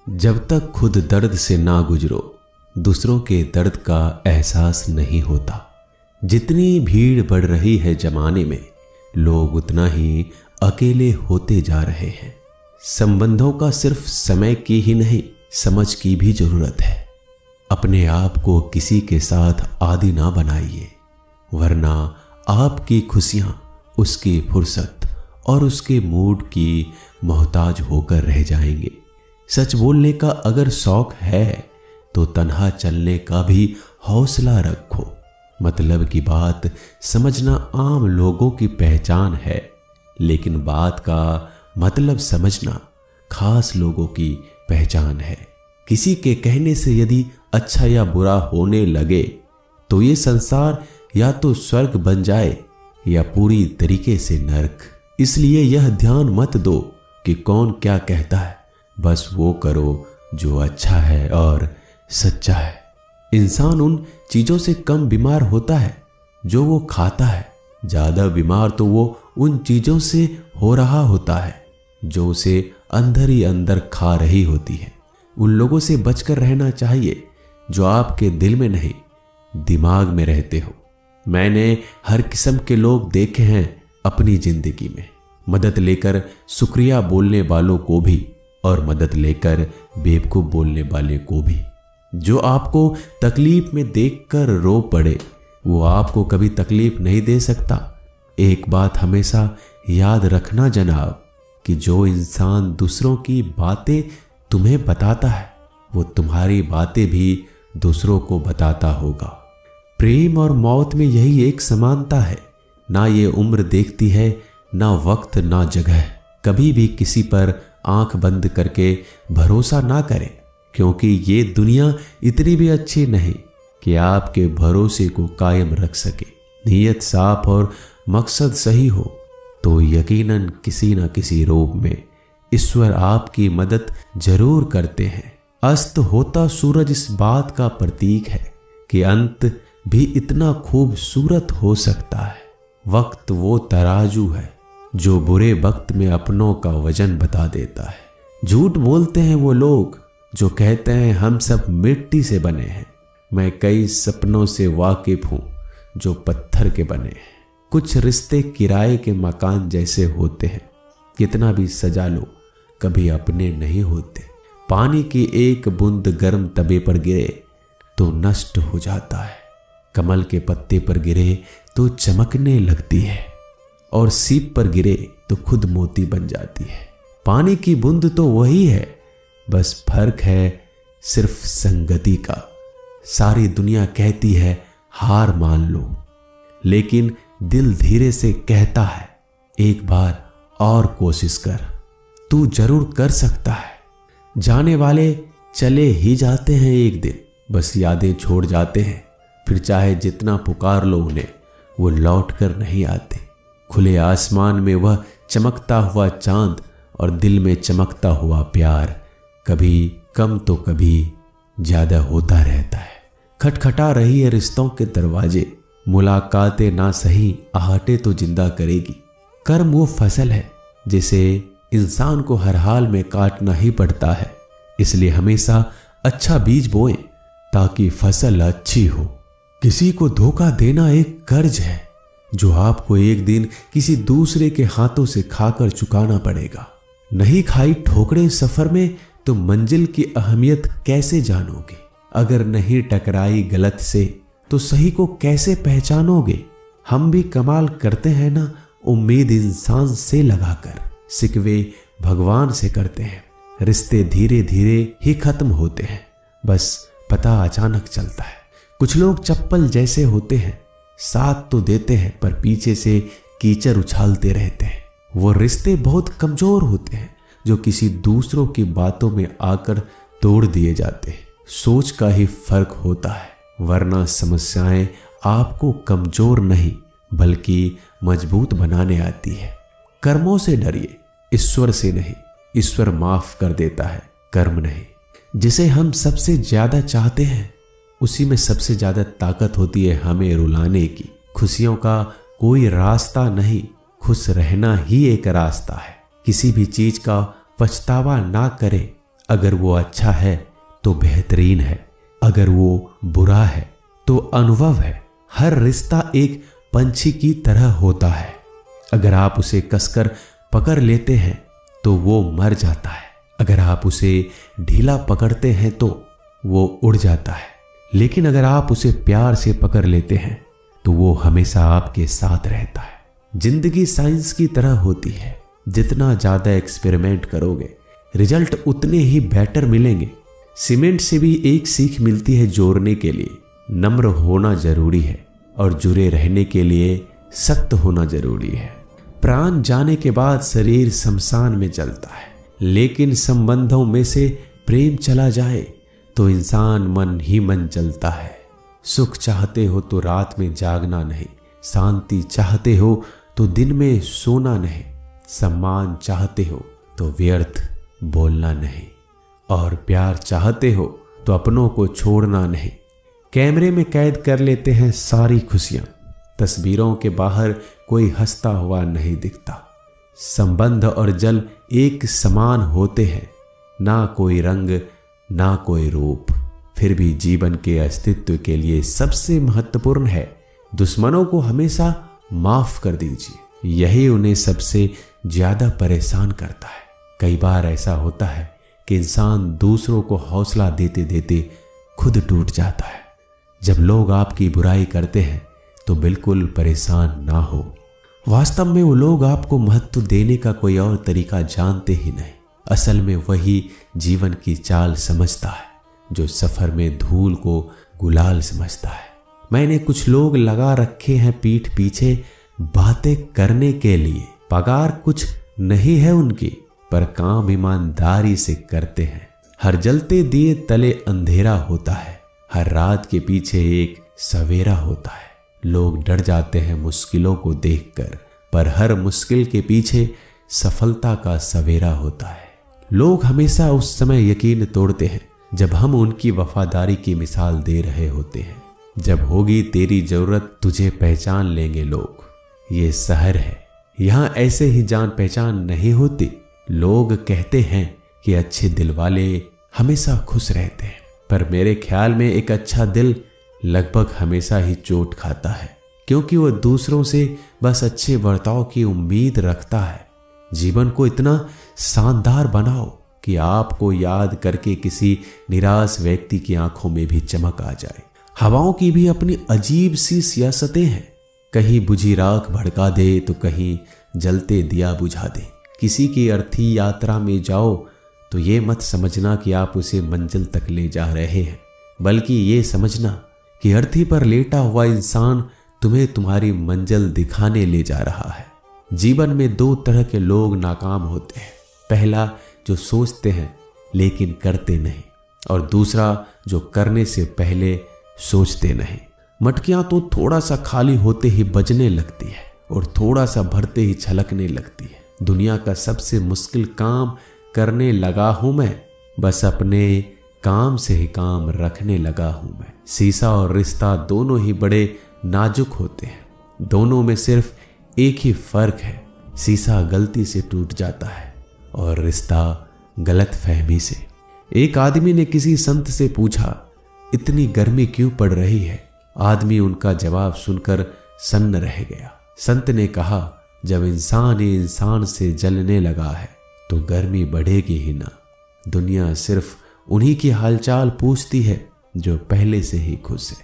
जब तक खुद दर्द से ना गुजरो, दूसरों के दर्द का एहसास नहीं होता। जितनी भीड़ बढ़ रही है जमाने में, लोग उतना ही अकेले होते जा रहे हैं। संबंधों का सिर्फ समय की ही नहीं, समझ की भी जरूरत है। अपने आप को किसी के साथ आदी ना बनाइए, वरना आपकी खुशियां उसकी फुर्सत और उसके मूड की मोहताज होकर रह जाएंगे। सच बोलने का अगर शौक है तो तन्हा चलने का भी हौसला रखो। मतलब की बात समझना आम लोगों की पहचान है, लेकिन बात का मतलब समझना खास लोगों की पहचान है। किसी के कहने से यदि अच्छा या बुरा होने लगे तो ये संसार या तो स्वर्ग बन जाए या पूरी तरीके से नरक। इसलिए यह ध्यान मत दो कि कौन क्या कहता है, बस वो करो जो अच्छा है और सच्चा है। इंसान उन चीजों से कम बीमार होता है जो वो खाता है, ज्यादा बीमार तो वो उन चीजों से हो रहा होता है जो उसे अंदर ही अंदर खा रही होती है। उन लोगों से बचकर रहना चाहिए जो आपके दिल में नहीं, दिमाग में रहते हो। मैंने हर किस्म के लोग देखे हैं अपनी जिंदगी में, मदद लेकर शुक्रिया बोलने वालों को भी और मदद लेकर बेवकूफ बोलने वाले को भी। जो आपको तकलीफ में देखकर रो पड़े, वो आपको कभी तकलीफ नहीं दे सकता। एक बात हमेशा याद रखना जनाब, कि जो इंसान दूसरों की बातें तुम्हें बताता है, वो तुम्हारी बातें भी दूसरों को बताता होगा। प्रेम और मौत में यही एक समानता है। ना ये उम्र देखती है, ना वक्त, ना जगह। कभी भी किसी पर आंख बंद करके भरोसा ना करें, क्योंकि ये दुनिया इतनी भी अच्छी नहीं कि आपके भरोसे को कायम रख सके। नीयत साफ और मकसद सही हो तो यकीनन किसी न किसी रूप में ईश्वर आपकी मदद जरूर करते हैं। अस्त होता सूरज इस बात का प्रतीक है कि अंत भी इतना खूबसूरत हो सकता है। वक्त वो तराजू है जो बुरे वक्त में अपनों का वजन बता देता है। झूठ बोलते हैं वो लोग जो कहते हैं हम सब मिट्टी से बने हैं। मैं कई सपनों से वाकिफ हूं जो पत्थर के बने हैं। कुछ रिश्ते किराए के मकान जैसे होते हैं, कितना भी सजा लो कभी अपने नहीं होते। पानी की एक बूंद गर्म तवे पर गिरे तो नष्ट हो जाता है, कमल के पत्ते पर गिरे तो चमकने लगती है, और सीप पर गिरे तो खुद मोती बन जाती है। पानी की बूंद तो वही है, बस फर्क है सिर्फ संगति का। सारी दुनिया कहती है हार मान लो, लेकिन दिल धीरे से कहता है एक बार और कोशिश कर, तू जरूर कर सकता है। जाने वाले चले ही जाते हैं एक दिन, बस यादें छोड़ जाते हैं। फिर चाहे जितना पुकार लो उन्हें, वो लौट कर नहीं आते। खुले आसमान में वह चमकता हुआ चांद और दिल में चमकता हुआ प्यार कभी कम तो कभी ज्यादा होता रहता है। खटखटा रही है रिश्तों के दरवाजे, मुलाकातें ना सही आहटे तो जिंदा करेगी। कर्म वो फसल है जिसे इंसान को हर हाल में काटना ही पड़ता है। इसलिए हमेशा अच्छा बीज बोएं ताकि फसल अच्छी हो। किसी को धोखा देना एक कर्ज है जो आपको एक दिन किसी दूसरे के हाथों से खाकर चुकाना पड़ेगा। नहीं खाई ठोकरें सफर में तो मंजिल की अहमियत कैसे जानोगे? अगर नहीं टकराई गलत से तो सही को कैसे पहचानोगे? हम भी कमाल करते हैं ना, उम्मीद इंसान से लगाकर, सिकवे भगवान से करते हैं। रिश्ते धीरे धीरे ही खत्म होते हैं, बस पता अचानक चलता है। कुछ लोग चप्पल जैसे होते हैं, साथ तो देते हैं पर पीछे से कीचड़ उछालते रहते हैं। वो रिश्ते बहुत कमजोर होते हैं जो किसी दूसरों की बातों में आकर तोड़ दिए जाते हैं। सोच का ही फर्क होता है, वरना समस्याएं आपको कमजोर नहीं बल्कि मजबूत बनाने आती है। कर्मों से डरिए, ईश्वर से नहीं। ईश्वर माफ कर देता है, कर्म नहीं। जिसे हम सबसे ज्यादा चाहते हैं उसी में सबसे ज्यादा ताकत होती है हमें रुलाने की। खुशियों का कोई रास्ता नहीं, खुश रहना ही एक रास्ता है। किसी भी चीज का पछतावा ना करें, अगर वो अच्छा है तो बेहतरीन है, अगर वो बुरा है तो अनुभव है। हर रिश्ता एक पंछी की तरह होता है, अगर आप उसे कसकर पकड़ लेते हैं तो वो मर जाता है, अगर आप उसे ढीला पकड़ते हैं तो वो उड़ जाता है, लेकिन अगर आप उसे प्यार से पकड़ लेते हैं तो वो हमेशा आपके साथ रहता है। जिंदगी साइंस की तरह होती है, जितना ज्यादा एक्सपेरिमेंट करोगे रिजल्ट उतने ही बेटर मिलेंगे। सीमेंट से भी एक सीख मिलती है जोड़ने के लिए नम्र होना जरूरी है, और जुड़े रहने के लिए सख्त होना जरूरी है। प्राण जाने के बाद शरीर शमशान में जलता है, लेकिन संबंधों में से प्रेम चला जाए तो इंसान मन ही मन जलता है। सुख चाहते हो तो रात में जागना नहीं, शांति चाहते हो तो दिन में सोना नहीं, सम्मान चाहते हो तो व्यर्थ बोलना नहीं, और प्यार चाहते हो तो अपनों को छोड़ना नहीं। कैमरे में कैद कर लेते हैं सारी खुशियां, तस्वीरों के बाहर कोई हंसता हुआ नहीं दिखता। संबंध और जल एक समान होते हैं, ना कोई रंग ना कोई रूप, फिर भी जीवन के अस्तित्व के लिए सबसे महत्वपूर्ण है दुश्मनों को हमेशा माफ कर दीजिए, यही उन्हें सबसे ज्यादा परेशान करता है। कई बार ऐसा होता है कि इंसान दूसरों को हौसला देते देते खुद टूट जाता है। जब लोग आपकी बुराई करते हैं तो बिल्कुल परेशान ना हो, वास्तव में वो लोग आपको महत्व देने का कोई और तरीका जानते ही नहीं। असल में वही जीवन की चाल समझता है जो सफर में धूल को गुलाल समझता है। मैंने कुछ लोग लगा रखे हैं पीठ पीछे बातें करने के लिए, पगार कुछ नहीं है उनकी, पर काम ईमानदारी से करते हैं। हर जलते दिए तले अंधेरा होता है, हर रात के पीछे एक सवेरा होता है। लोग डर जाते हैं मुश्किलों को देखकर, पर हर मुश्किल के पीछे सफलता का सवेरा होता है। लोग हमेशा उस समय यकीन तोड़ते हैं जब हम उनकी वफादारी की मिसाल दे रहे होते हैं। जब होगी तेरी जरूरत तुझे पहचान लेंगे लोग। ये शहर है, यहाँ ऐसे ही जान पहचान नहीं होती। लोग कहते हैं कि अच्छे दिल वाले हमेशा खुश रहते हैं, पर मेरे ख्याल में एक अच्छा दिल लगभग हमेशा ही चोट खाता है, क्योंकि वह दूसरों से बस अच्छे बर्ताव की उम्मीद रखता है। जीवन को इतना शानदार बनाओ कि आपको याद करके किसी निराश व्यक्ति की आंखों में भी चमक आ जाए। हवाओं की भी अपनी अजीब सी सियासतें हैं, कहीं बुझी राख भड़का दे तो कहीं जलते दिया बुझा दे। किसी की अर्थी यात्रा में जाओ तो ये मत समझना कि आप उसे मंजिल तक ले जा रहे हैं, बल्कि ये समझना कि अर्थी पर लेटा हुआ इंसान तुम्हें तुम्हारी मंजिल दिखाने ले जा रहा है। जीवन में दो तरह के लोग नाकाम होते हैं, पहला जो सोचते हैं लेकिन करते नहीं, और दूसरा जो करने से पहले सोचते नहीं। मटकियां तो थोड़ा सा खाली होते ही बजने लगती है और थोड़ा सा भरते ही छलकने लगती है। दुनिया का सबसे मुश्किल काम करने लगा हूं मैं, बस अपने काम से ही काम रखने लगा हूं मैं। शीशा और रिश्ता दोनों ही बड़े नाजुक होते हैं, दोनों में सिर्फ एक ही फर्क है, शीशा गलती से टूट जाता है और रिश्ता गलतफहमी से। एक आदमी ने किसी संत से पूछा, इतनी गर्मी क्यों पड़ रही है? आदमी उनका जवाब सुनकर सन्न रह गया। संत ने कहा, जब इंसान ही इंसान से जलने लगा है तो गर्मी बढ़ेगी ही ना। दुनिया सिर्फ उन्हीं की हालचाल पूछती है जो पहले से ही खुश है।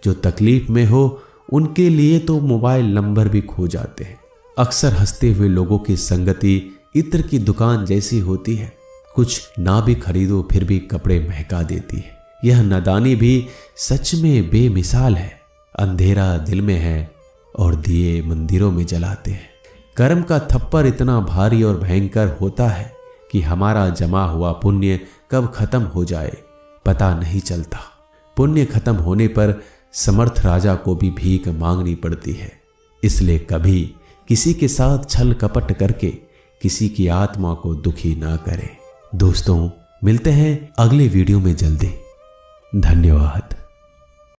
जो तकलीफ में हो उनके लिए तो मोबाइल नंबर भी खो जाते हैं। अक्सर हंसते हुए लोगों की संगति इत्र की दुकान जैसी होती है, कुछ ना भी खरीदो फिर भी कपड़े महका देती है। यह नादानी भी सच में बेमिसाल है। अंधेरा दिल में है और दिए मंदिरों में जलाते हैं। कर्म का थप्पड़ इतना भारी और भयंकर होता है कि हमारा जमा हुआ पुण्य कब खत्म हो जाए पता नहीं चलता। पुण्य खत्म होने पर समर्थ राजा को भी भीख मांगनी पड़ती है। इसलिए कभी किसी के साथ छल कपट करके किसी की आत्मा को दुखी ना करें। दोस्तों, मिलते हैं अगले वीडियो में जल्दी। धन्यवाद।